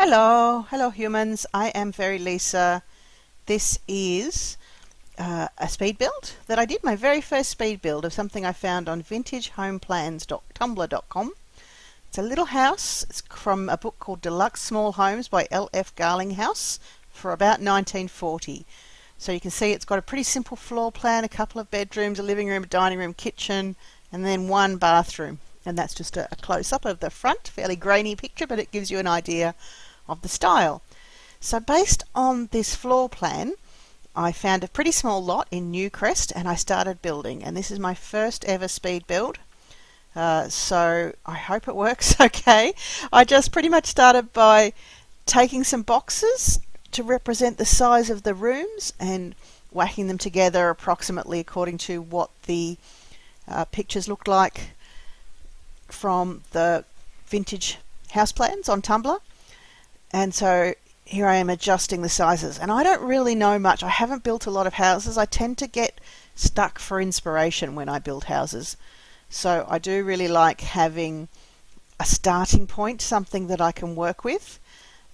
Hello humans. I am Very Lisa. This is a speed build that I did, my very first speed build of something I found on vintagehomeplans.tumblr.com. It's a little house. It's from a book called Deluxe Small Homes by L.F. Garlinghouse for about 1940. So you can see it's got a pretty simple floor plan, a couple of bedrooms, a living room, a dining room, kitchen, and then one bathroom. And that's just a close-up of the front, fairly grainy picture, but it gives you an idea of the style. So based on this floor plan, I found a pretty small lot in Newcrest and I started building, and this is my first ever speed build. So I hope it works okay. I just pretty much started by taking some boxes to represent the size of the rooms and whacking them together approximately according to what the pictures looked like from the vintage house plans on Tumblr. And so here I am adjusting the sizes, and I don't really know much. I haven't built a lot of houses. I tend to get stuck for inspiration when I build houses. So I do really like having a starting point, something that I can work with.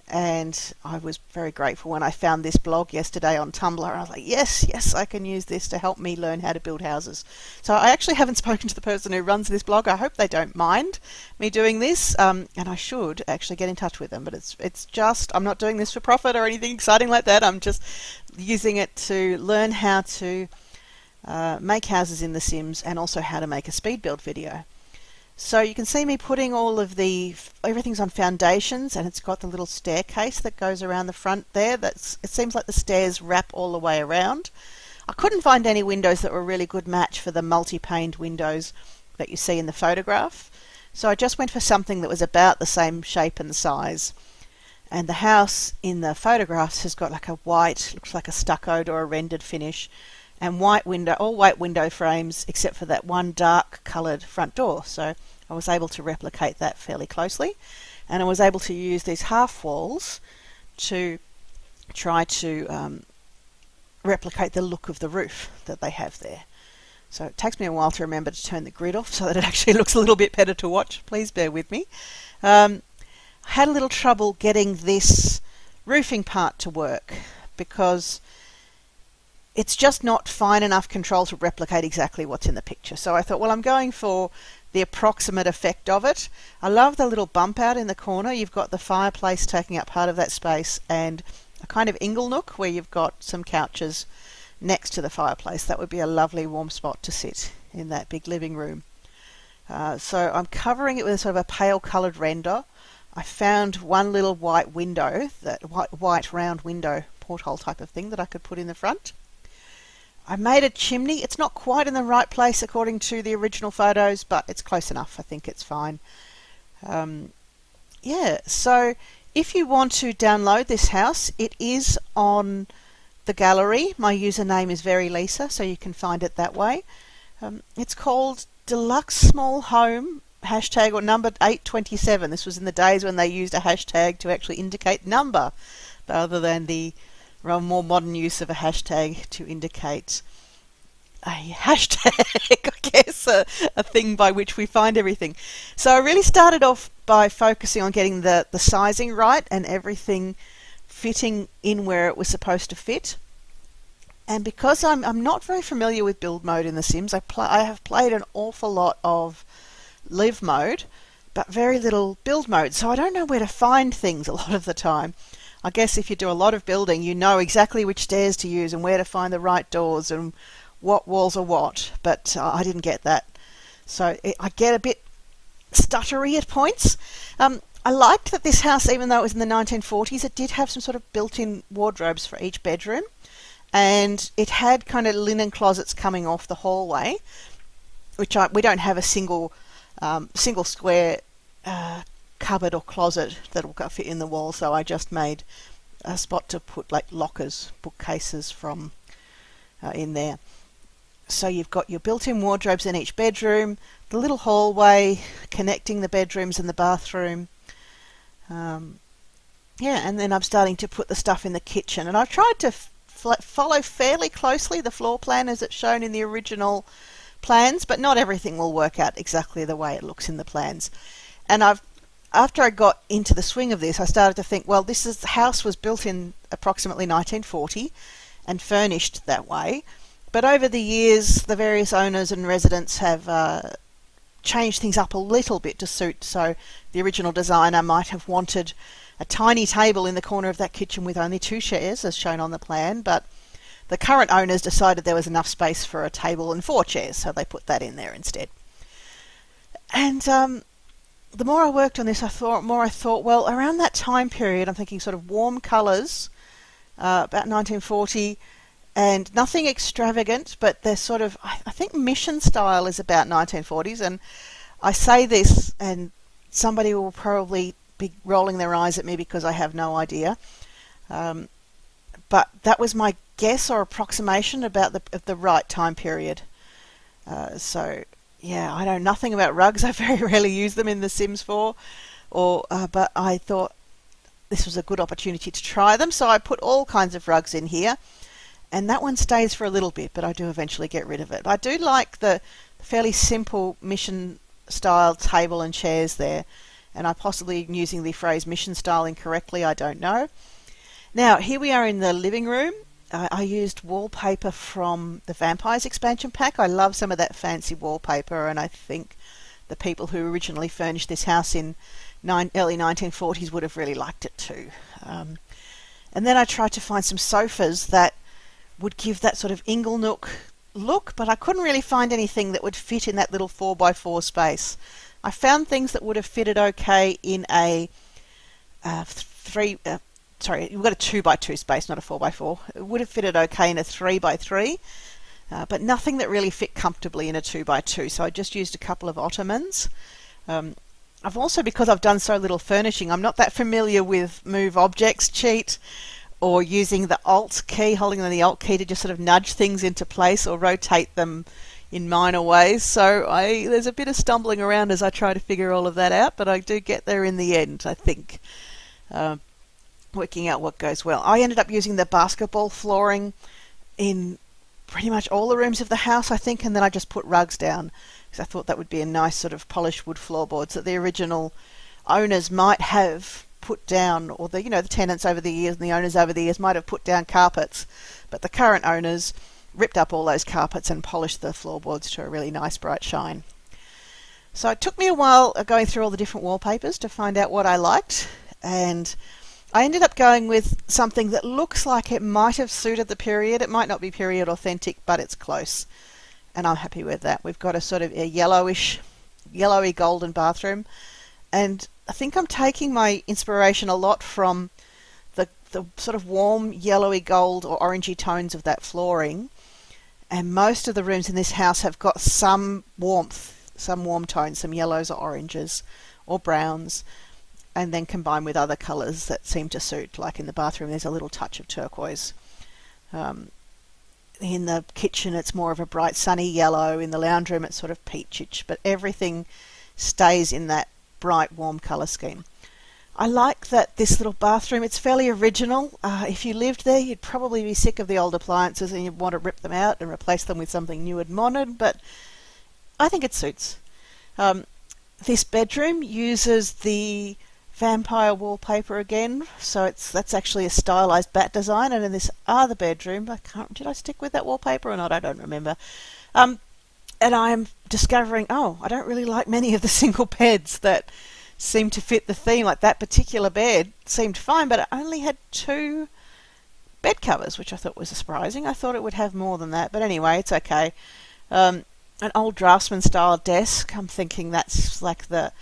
And I was very grateful when I found this blog yesterday on Tumblr. I was like, yes, I can use this to help me learn how to build houses. So I actually haven't spoken to the person who runs this blog. I hope they don't mind me doing this. And I should actually get in touch with them. But it's just, I'm not doing this for profit or anything exciting like that. I'm just using it to learn how to make houses in The Sims and also how to make a speed build video. So you can see me putting all of everything's on foundations, and it's got the little staircase that goes around the front there. It seems like the stairs wrap all the way around. I couldn't find any windows that were a really good match for the multi-paned windows that you see in the photograph. So I just went for something that was about the same shape and size. And the house in the photographs has got like a white, looks like a stuccoed or a rendered finish, and all white window frames except for that one dark coloured front door. So I was able to replicate that fairly closely, and I was able to use these half walls to try to replicate the look of the roof that they have there. So it takes me a while to remember to turn the grid off so that it actually looks a little bit better to watch. Please bear with me. I had a little trouble getting this roofing part to work because it's just not fine enough control to replicate exactly what's in the picture. So I thought, well, I'm going for the approximate effect of it. I love the little bump out in the corner. You've got the fireplace taking up part of that space and a kind of ingle nook where you've got some couches next to the fireplace. That would be a lovely warm spot to sit in that big living room. So I'm covering it with a sort of a pale coloured render. I found one little white window, that white round window porthole type of thing that I could put in the front. I made a chimney. It's not quite in the right place according to the original photos, but it's close enough. I think it's fine. So if you want to download this house, it is on the gallery. My username is Very Lisa, so you can find it that way. It's called Deluxe Small Home, hashtag or number 827. This was in the days when they used a hashtag to actually indicate number rather than the more modern use of a hashtag to indicate a hashtag, I guess, a thing by which we find everything. So I really started off by focusing on getting the sizing right and everything fitting in where it was supposed to fit. And because I'm not very familiar with build mode in The Sims, I have played an awful lot of live mode, but very little build mode. So I don't know where to find things a lot of the time. I guess if you do a lot of building, you know exactly which stairs to use and where to find the right doors and what walls are what, but I didn't get that. So I get a bit stuttery at points. I liked that this house, even though it was in the 1940s, it did have some sort of built-in wardrobes for each bedroom, and it had kind of linen closets coming off the hallway, which we don't have a single square cupboard or closet that will fit in the wall, so I just made a spot to put like lockers, bookcases from in there. So you've got your built-in wardrobes in each bedroom, the little hallway connecting the bedrooms and the bathroom. And then I'm starting to put the stuff in the kitchen, and I've tried to follow fairly closely the floor plan as it's shown in the original plans, but not everything will work out exactly the way it looks in the plans. And I've after I got into the swing of this, I started to think, well, the house was built in approximately 1940 and furnished that way. But over the years, the various owners and residents have changed things up a little bit to suit. So the original designer might have wanted a tiny table in the corner of that kitchen with only 2 chairs, as shown on the plan, but the current owners decided there was enough space for a table and 4 chairs, so they put that in there instead. And the more I worked on this, I thought, well, around that time period, I'm thinking sort of warm colours, about 1940, and nothing extravagant, but they're sort of, I think mission style is about 1940s, and I say this, and somebody will probably be rolling their eyes at me because I have no idea. But that was my guess or approximation about the right time period. So yeah, I know nothing about rugs. I very rarely use them in The Sims 4, but I thought this was a good opportunity to try them, so I put all kinds of rugs in here, and that one stays for a little bit, but I do eventually get rid of it. I do like the fairly simple mission style table and chairs there, and I'm possibly using the phrase mission style incorrectly, I don't know. Now, here we are in the living room. I used wallpaper from the Vampires expansion pack. I love some of that fancy wallpaper, and I think the people who originally furnished this house in early 1940s would have really liked it too. And then I tried to find some sofas that would give that sort of Inglenook look, but I couldn't really find anything that would fit in that little 4x4 space. I found things that would have fitted okay in a you've got a 2x2 space, not a 4x4. It would have fitted okay in a 3x3, but nothing that really fit comfortably in a 2x2. So I just used a couple of ottomans. I've also, because I've done so little furnishing, I'm not that familiar with Move Objects cheat or using the Alt key, holding on the Alt key to just sort of nudge things into place or rotate them in minor ways. So there's a bit of stumbling around as I try to figure all of that out, but I do get there in the end, I think. Working out what goes well. I ended up using the basketball flooring in pretty much all the rooms of the house, I think, and then I just put rugs down because I thought that would be a nice sort of polished wood floorboards that the original owners might have put down, or the tenants over the years and the owners over the years might have put down carpets, but the current owners ripped up all those carpets and polished the floorboards to a really nice bright shine. So it took me a while going through all the different wallpapers to find out what I liked, and I ended up going with something that looks like it might have suited the period. It might not be period authentic, but it's close, and I'm happy with that. We've got a sort of a yellowy golden bathroom, and I think I'm taking my inspiration a lot from the sort of warm yellowy gold or orangey tones of that flooring, and most of the rooms in this house have got some warmth, some warm tones, some yellows or oranges or browns, and then combined with other colours that seem to suit. Like in the bathroom there's a little touch of turquoise. In the kitchen it's more of a bright sunny yellow. In the lounge room it's sort of peachish, but everything stays in that bright warm colour scheme. I like that this little bathroom, it's fairly original. If you lived there you'd probably be sick of the old appliances and you'd want to rip them out and replace them with something new and modern, but I think it suits. This bedroom uses the vampire wallpaper again, so that's actually a stylized bat design, and in this other bedroom, did I stick with that wallpaper or not? I don't remember. And I'm discovering, I don't really like many of the single beds that seem to fit the theme. Like that particular bed seemed fine, but it only had 2 bed covers, which I thought was surprising. I thought it would have more than that, but anyway, it's okay. An old draftsman style desk, I'm thinking that's like the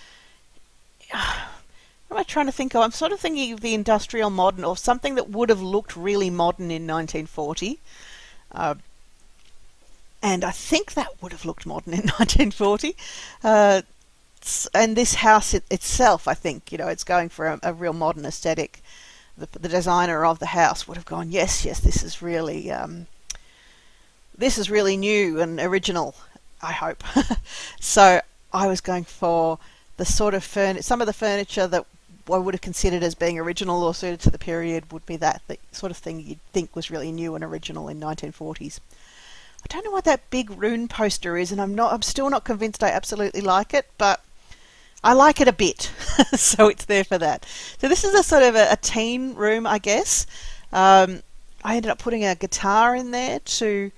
what am I trying to think of? I'm sort of thinking of the industrial modern, or something that would have looked really modern in 1940. And I think that would have looked modern in 1940. And this house itself, I think, it's going for a real modern aesthetic. The designer of the house would have gone, yes, this is really new and original, I hope. So I was going for the sort of some of the furniture that I would have considered as being original or suited to the period would be the sort of thing you'd think was really new and original in 1940s. I don't know what that big rune poster is, and I'm still not convinced I absolutely like it, but I like it a bit, so it's there for that. So this is a sort of a teen room, I guess. I ended up putting a guitar in there to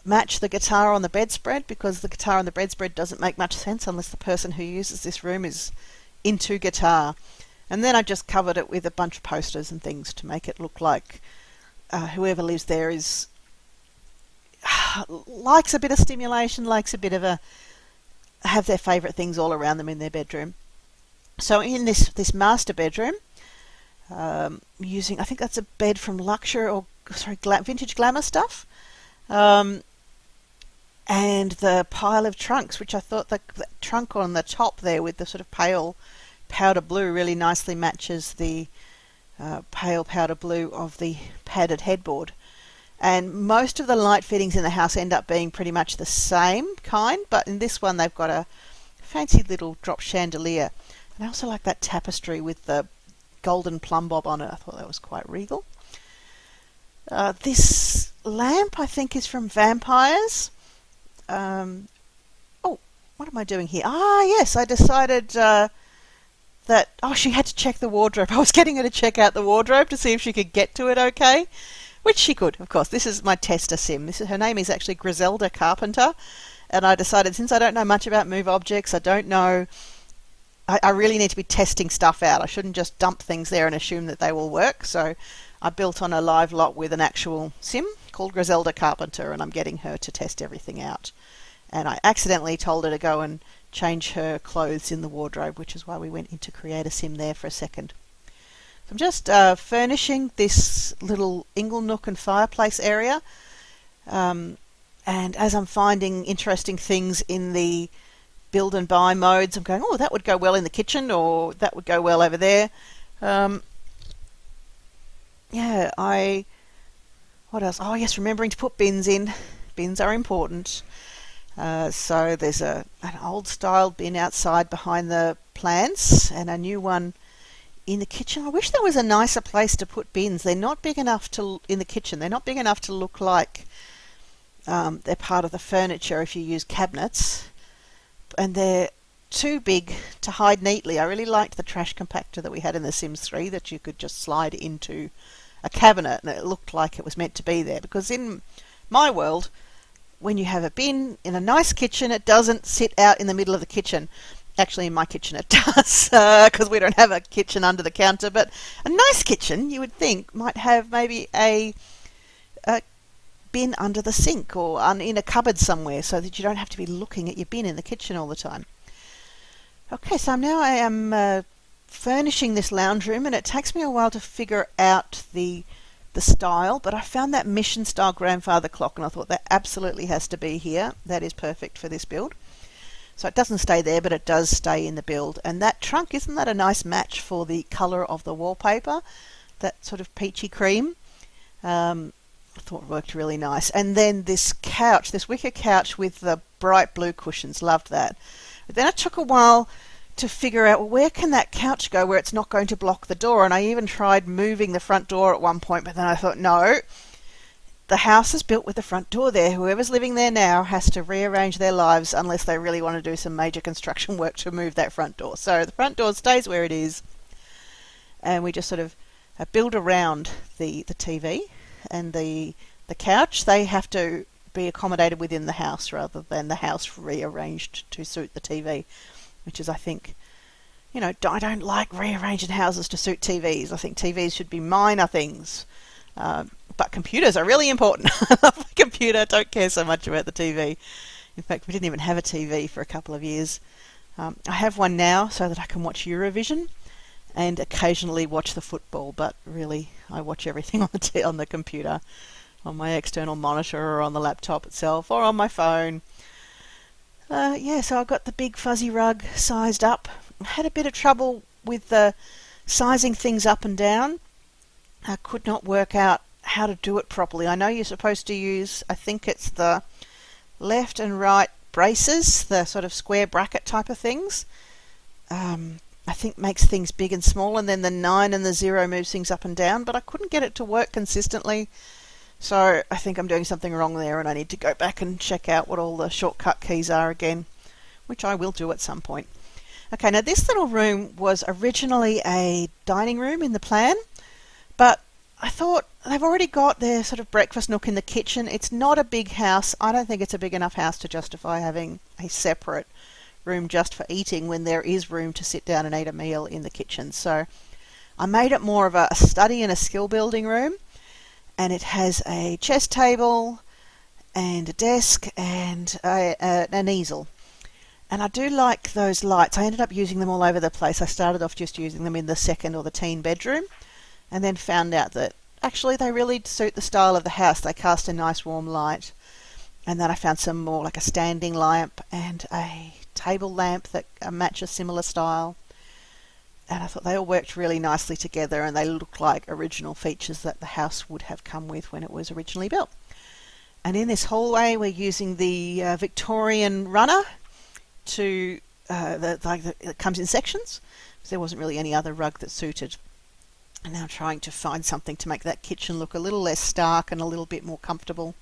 match the guitar on the bedspread, because the guitar on the bedspread doesn't make much sense unless the person who uses this room is into guitar. And then I just covered it with a bunch of posters and things to make it look like whoever lives there is likes a bit of stimulation, likes a bit of have their favourite things all around them in their bedroom. So in this master bedroom, using, I think that's a bed from Vintage Glamour stuff, and the pile of trunks, which I thought the trunk on the top there with the sort of pale powder blue really nicely matches the pale powder blue of the padded headboard. And most of the light fittings in the house end up being pretty much the same kind, but in this one they've got a fancy little drop chandelier. And I also like that tapestry with the golden plumb bob on it. I thought that was quite regal. This lamp, I think, is from Vampires. Oh, what am I doing here? Yes, I decided she had to check the wardrobe. I was getting her to check out the wardrobe to see if she could get to it okay, which she could, of course. This is my tester sim. Her name is actually Griselda Carpenter, and I decided, since I don't know much about move objects, I really need to be testing stuff out. I shouldn't just dump things there and assume that they will work. So I built on a live lot with an actual sim called Griselda Carpenter, and I'm getting her to test everything out. And I accidentally told her to go and change her clothes in the wardrobe, which is why we went into Create a Sim there for a second. So I'm just furnishing this little ingle nook and fireplace area. And as I'm finding interesting things in the build and buy modes, I'm going, that would go well in the kitchen, or that would go well over there. What else? Oh yes, remembering to put bins in. Bins are important. So there's an old style bin outside behind the plants, and a new one in the kitchen. I wish there was a nicer place to put bins. They're not big enough in the kitchen. They're not big enough to look like they're part of the furniture if you use cabinets. And they're too big to hide neatly. I really liked the trash compactor that we had in The Sims 3 that you could just slide into a cabinet and it looked like it was meant to be there. Because in my world, when you have a bin in a nice kitchen, it doesn't sit out in the middle of the kitchen. Actually, in my kitchen it does, because we don't have a kitchen under the counter. But a nice kitchen, you would think, might have maybe a bin under the sink or in a cupboard somewhere, so that you don't have to be looking at your bin in the kitchen all the time. Okay, so now I am furnishing this lounge room, and it takes me a while to figure out the style, but I found that mission style grandfather clock, and I thought that absolutely has to be here. That is perfect for this build. So it doesn't stay there, but it does stay in the build. And that trunk, isn't that a nice match for the colour of the wallpaper? That sort of peachy cream. I thought it worked really nice. And then this couch, this wicker couch with the bright blue cushions, loved that. But then it took a while to figure out, well, where can that couch go where it's not going to block the door? And I even tried moving the front door at one point, but then I thought, no, the house is built with the front door there. Whoever's living there now has to rearrange their lives unless they really want to do some major construction work to move that front door. So the front door stays where it is, and we just sort of build around the TV and the couch. They have to be accommodated within the house rather than the house rearranged to suit the TV, which is, I think, I don't like rearranging houses to suit TVs. I think TVs should be minor things. But computers are really important. I love my computer. Don't care so much about the TV. In fact, we didn't even have a TV for a couple of years. I have one now so that I can watch Eurovision and occasionally watch the football. But really, I watch everything on the computer, on my external monitor, or on the laptop itself, or on my phone. So I got the big fuzzy rug sized up. I had a bit of trouble with sizing things up and down. I could not work out how to do it properly. I know you're supposed to use, I think it's the left and right braces, the sort of square bracket type of things. I think makes things big and small, and then the 9 and the 0 moves things up and down, but I couldn't get it to work consistently. So I think I'm doing something wrong there, and I need to go back and check out what all the shortcut keys are again, which I will do at some point. Okay, now this little room was originally a dining room in the plan, but I thought they've already got their sort of breakfast nook in the kitchen. It's not a big house. I don't think it's a big enough house to justify having a separate room just for eating when there is room to sit down and eat a meal in the kitchen. So I made it more of a study and a skill building room, and it has a chess table and a desk and an easel. And I do like those lights. I ended up using them all over the place. I started off just using them in the second or the teen bedroom, and then found out that actually they really suit the style of the house. They cast a nice warm light. And then I found some more like a standing lamp and a table lamp that match a similar style. And I thought they all worked really nicely together, and they look like original features that the house would have come with when it was originally built. And in this hallway we're using the Victorian runner to it comes in sections. So there wasn't really any other rug that suited. And now I'm trying to find something to make that kitchen look a little less stark and a little bit more comfortable.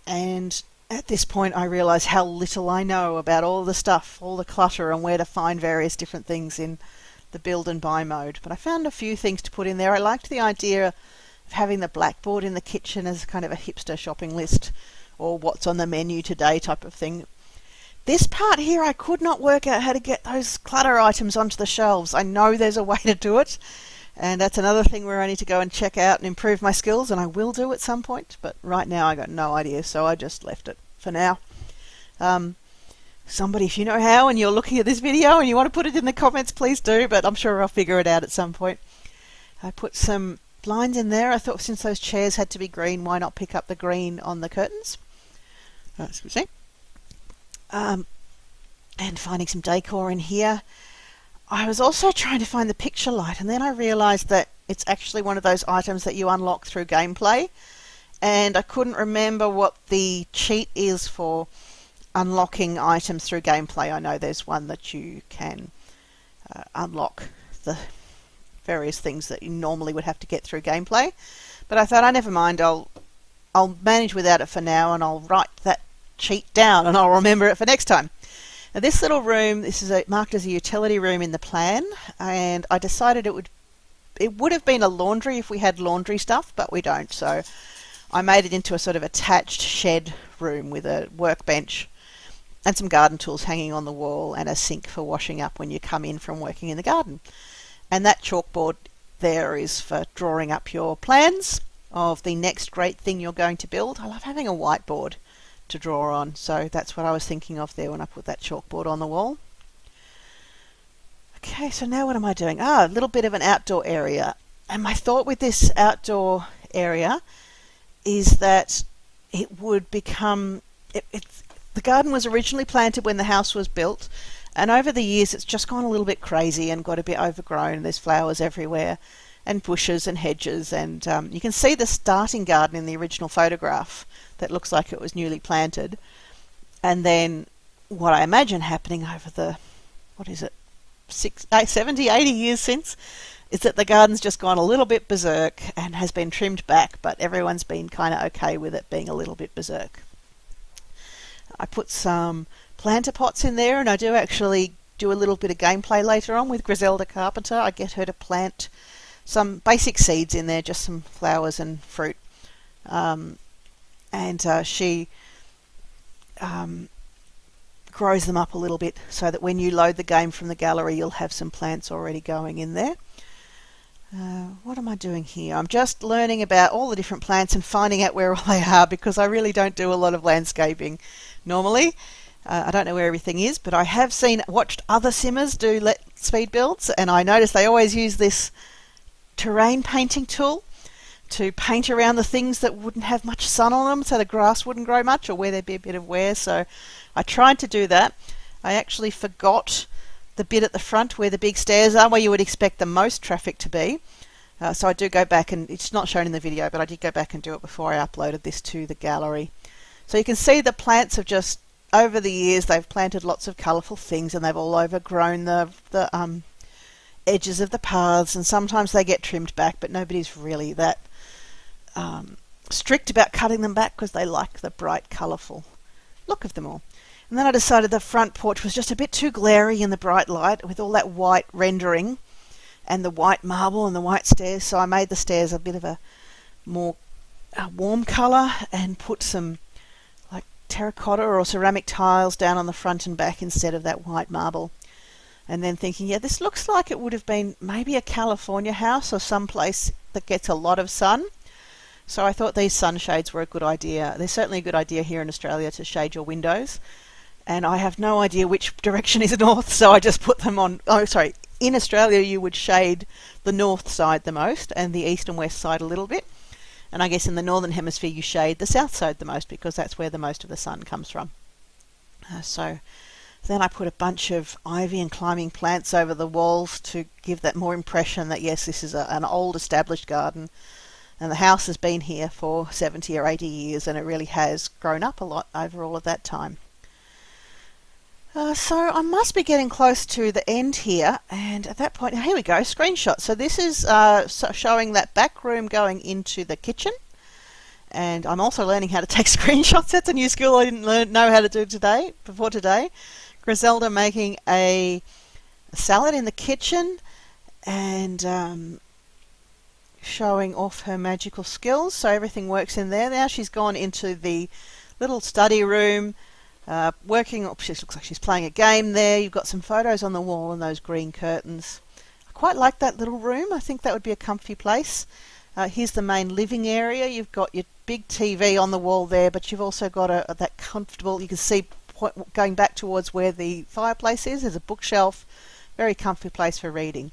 And at this point I realise how little I know about all the stuff, all the clutter, and where to find various different things in the build and buy mode. But I found a few things to put in there. I liked the idea of having the blackboard in the kitchen as kind of a hipster shopping list, or what's on the menu today type of thing. This part here, I could not work out how to get those clutter items onto the shelves. I know there's a way to do it, and that's another thing where I need to go and check out and improve my skills, and I will do at some point, but right now I got no idea, so I just left it for now. Somebody, if you know how and you're looking at this video and you want to put it in the comments, please do, but I'm sure I'll figure it out at some point. I put some blinds in there. I thought since those chairs had to be green, why not pick up the green on the curtains? Excuse me. And finding some decor in here. I was also trying to find the picture light, and then I realised that it's actually one of those items that you unlock through gameplay, and I couldn't remember what the cheat is for unlocking items through gameplay. I know there's one that you can unlock the various things that you normally would have to get through gameplay, but I thought, never mind, I'll manage without it for now, and I'll write that cheat down and I'll remember it for next time. Now this little room, this is marked as a utility room in the plan, and I decided it would have been a laundry if we had laundry stuff, but we don't, so I made it into a sort of attached shed room with a workbench and some garden tools hanging on the wall and a sink for washing up when you come in from working in the garden. And that chalkboard there is for drawing up your plans of the next great thing you're going to build. I love having a whiteboard to draw on, so that's what I was thinking of there when I put that chalkboard on the wall. Okay, so now what am I doing? A little bit of an outdoor area. And my thought with this outdoor area is that it would become... the garden was originally planted when the house was built, and over the years it's just gone a little bit crazy and got a bit overgrown. There's flowers everywhere and bushes and hedges, and you can see the starting garden in the original photograph that looks like it was newly planted. And then what I imagine happening over the, 70, 80 years since, is that the garden's just gone a little bit berserk and has been trimmed back, but everyone's been kind of okay with it being a little bit berserk. I put some planter pots in there, and I do actually do a little bit of gameplay later on with Griselda Carpenter. I get her to plant some basic seeds in there, just some flowers and fruit. She grows them up a little bit so that when you load the game from the gallery, you'll have some plants already going in there. What am I doing here? I'm just learning about all the different plants and finding out where all they are, because I really don't do a lot of landscaping normally. I don't know where everything is, but I have watched other simmers do speed builds, and I noticed they always use this terrain painting tool to paint around the things that wouldn't have much sun on them, so the grass wouldn't grow much, or where there'd be a bit of wear. So I tried to do that. I actually forgot the bit at the front where the big stairs are, where you would expect the most traffic to be. So I do go back, and it's not shown in the video, but I did go back and do it before I uploaded this to the gallery. So you can see the plants have just, over the years, they've planted lots of colourful things, and they've all overgrown the edges of the paths, and sometimes they get trimmed back, but nobody's really that strict about cutting them back because they like the bright, colourful look of them all. And then I decided the front porch was just a bit too glary in the bright light with all that white rendering and the white marble and the white stairs, so I made the stairs a bit of a more warm colour and put some like terracotta or ceramic tiles down on the front and back instead of that white marble. And then thinking, yeah, this looks like it would have been maybe a California house or someplace that gets a lot of sun. So I thought these sunshades were a good idea. They're certainly a good idea here in Australia to shade your windows. And I have no idea which direction is north, so I just put them on. Oh, sorry. In Australia, you would shade the north side the most and the east and west side a little bit. And I guess in the northern hemisphere, you shade the south side the most because that's where the most of the sun comes from. So then I put a bunch of ivy and climbing plants over the walls to give that more impression that, yes, this is an old established garden. And the house has been here for 70 or 80 years, and it really has grown up a lot over all of that time. So I must be getting close to the end here, and at that point, here we go, screenshot. So this is showing that back room going into the kitchen, and I'm also learning how to take screenshots. That's a new skill I didn't know how to do before today. Griselda making a salad in the kitchen, and showing off her magical skills, so everything works in there. Now she's gone into the little study room, working. She looks like she's playing a game there. You've got some photos on the wall and those green curtains. I quite like that little room. I think that would be a comfy place. Here's the main living area. You've got your big TV on the wall there, but you've also got that comfortable, you can see going back towards where the fireplace is. There's a bookshelf, very comfy place for reading.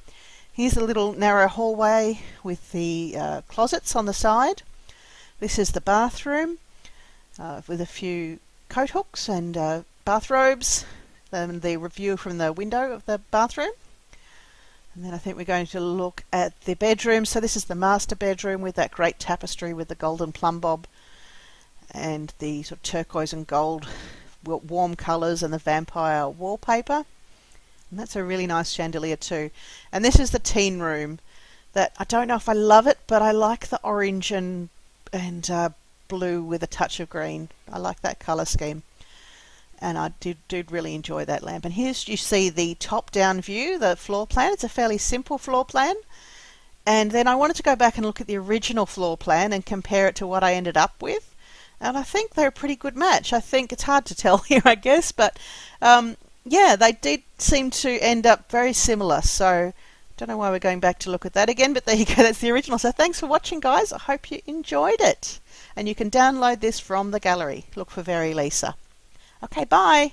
Here's a little narrow hallway with the closets on the side. This is the bathroom with a few coat hooks and bathrobes, and the review from the window of the bathroom. And then I think we're going to look at the bedroom. So this is the master bedroom with that great tapestry with the golden plumb bob and the sort of turquoise and gold warm colours and the vampire wallpaper. And that's a really nice chandelier too. And this is the teen room that I don't know if I love it, but I like the orange and blue with a touch of green. I like that colour scheme. And I did really enjoy that lamp. And here's, you see the top-down view, the floor plan. It's a fairly simple floor plan. And then I wanted to go back and look at the original floor plan and compare it to what I ended up with. And I think they're a pretty good match. I think it's hard to tell here, I guess, but yeah, they did seem to end up very similar. So don't know why we're going back to look at that again, but there you go. That's the original. So thanks for watching, guys. I hope you enjoyed it. And you can download this from the gallery. Look for Very Lisa. Okay, bye.